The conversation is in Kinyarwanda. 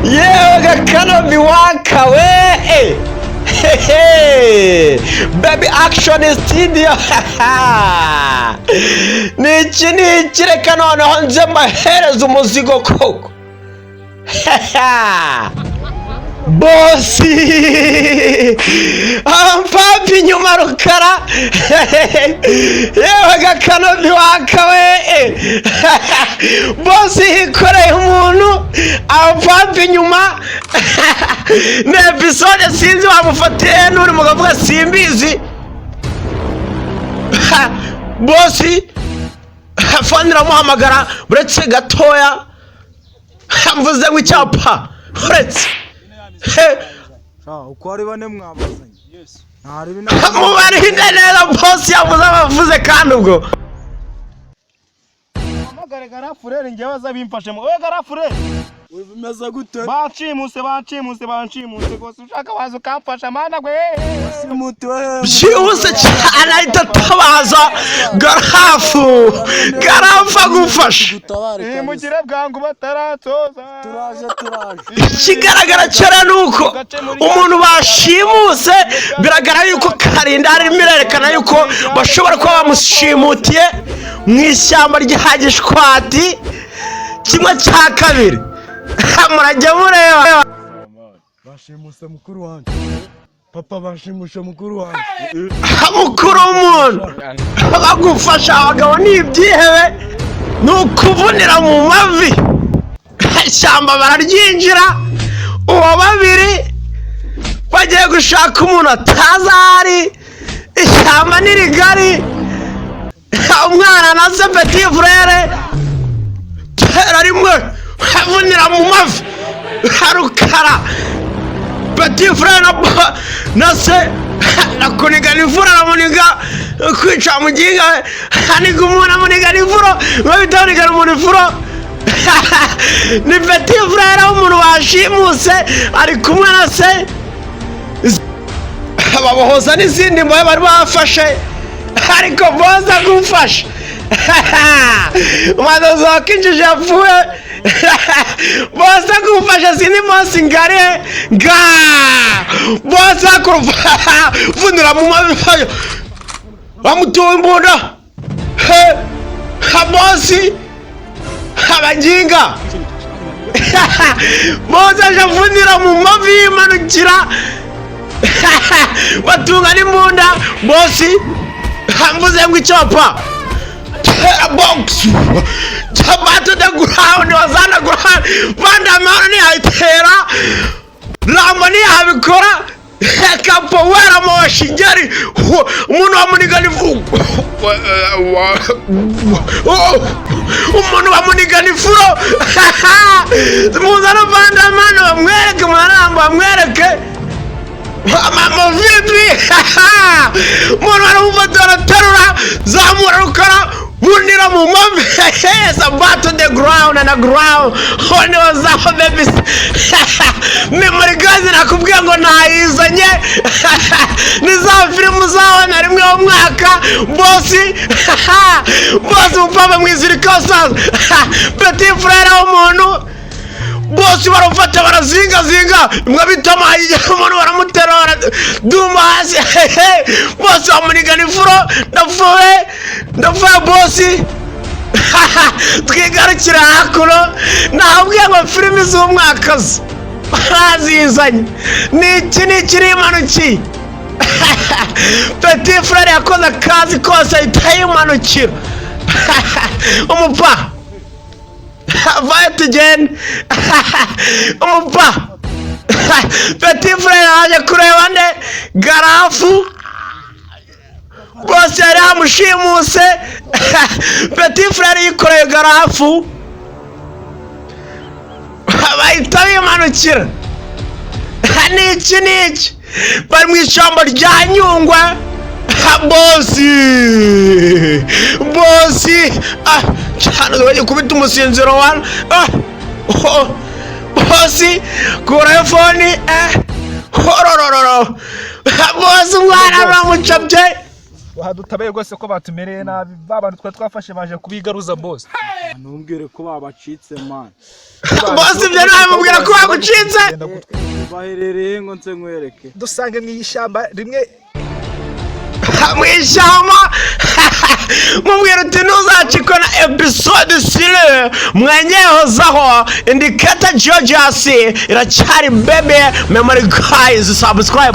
yewe gakanobi wakawe baby action studio niki reka noneho nze mahereza umuzigo koko bosi papi nyuma rukara yewe gakanobi wakawe bosi hikoreye umuntu papi nyuma ni episode sinzi wamufatiye n'uri mugavuga simbizi bosi fani ramuhamagara buretse gatoya mvuze ngo icyapa buretse uko ari bane mwabazanye mubarinde neza bosi yavuze abavuze kandi ubwo amagare garafurere njye baza bimfashe mu we garafurere bimeze gute bancimuse gose ushaka wazo kamfasha mana gwe byihuse cyane ahita atabaza garafu agufasha mugire bwangu bataratoza ikigaragara cyane nuko umuntu bashimuse biragaragara yuko Karinda arimo irerekana yuko bashobora kuba bamushimutiye mu ishyamba rya Gishwati kimwe cya kabiri murajya mureba bashimuse mukuru wanjye papa bashimusha mukuru wanjye mukuru w'umuntu bagufasha abagabo n'ibyihebe ni ukuvunira mu mavi ishyamba bararyinjira uwa babiri bagiye gushaka umuntu atazi ahari ishyamba ni rigari umwana na se petit frere tera rimwe havunira mu mavi harukara petit frere na se nakuniga n'imvura aramuniga kwica muginga haniga umuntu amuniga n'imvura babitaniga umuntu imvura ni petit frere w'umuntu bashimuse ari kumwe na se babohoza n'izindi mbohe bari bafashe ariko boza gufasha umwanzi wakinjije yapfuye boza gufasha sindi munsi ngare ga boza kuvunira mu mavi bamutoye imbunda bosi abanginga boza javunira mu mavi yimanukira batunga n'imbunda bosi mvuze ngo icyapa box tabato de ground wazana ground banda mara ni haitera lamba ni habikora kapo wera mo shingeri umuntu wamuniga ni umuntu wamuniga ni furo muzana banda mano bamwereke maramba bamwereke mama vipi umuntu arumva terura zamura rukara bunira mu mavi sabato the ground and the ground one was our babies memory guys nakubwiye ngo nayizanye niza film zawe na rimwe mu mwaka bosi upapa mwizirika sasa petit frère w'umuntu bosi barufata barazinga mwabitama umuntu baramuterora duma hasi bosi amuniga n'ifuro ndafuye bosi twigarukira hakuno nabwiye ngo filimi z'umwaka bazizanye niki rimanuki petit frère yakoze akazi kose itayimanukira umupa vai tugende umupa petit frère aje kureba nde garafu bose yari amushimuse petit frère yikoreye garafu bahita bimanukira niki bari mu ishyamba rya Nyungwe bosi cyane baje kubita umusinziro wana bosi kura phone horororo bosi umwana bamucapye Wadutabaye rwose ko batumereye nabi babantu twa twafashe baje kubigaruza boss. Ntumbwire ko babacitse man. Boss ibyo nawe mubwira ko bagucitse. Baherereye ngo nse nkwereke. Dusange mu ishyamba rimwe mwishyamba mubwira uti ntuzacikwa na episode sire mwenyehozaho indicata Georgias iracyari bebe memory guys subscribe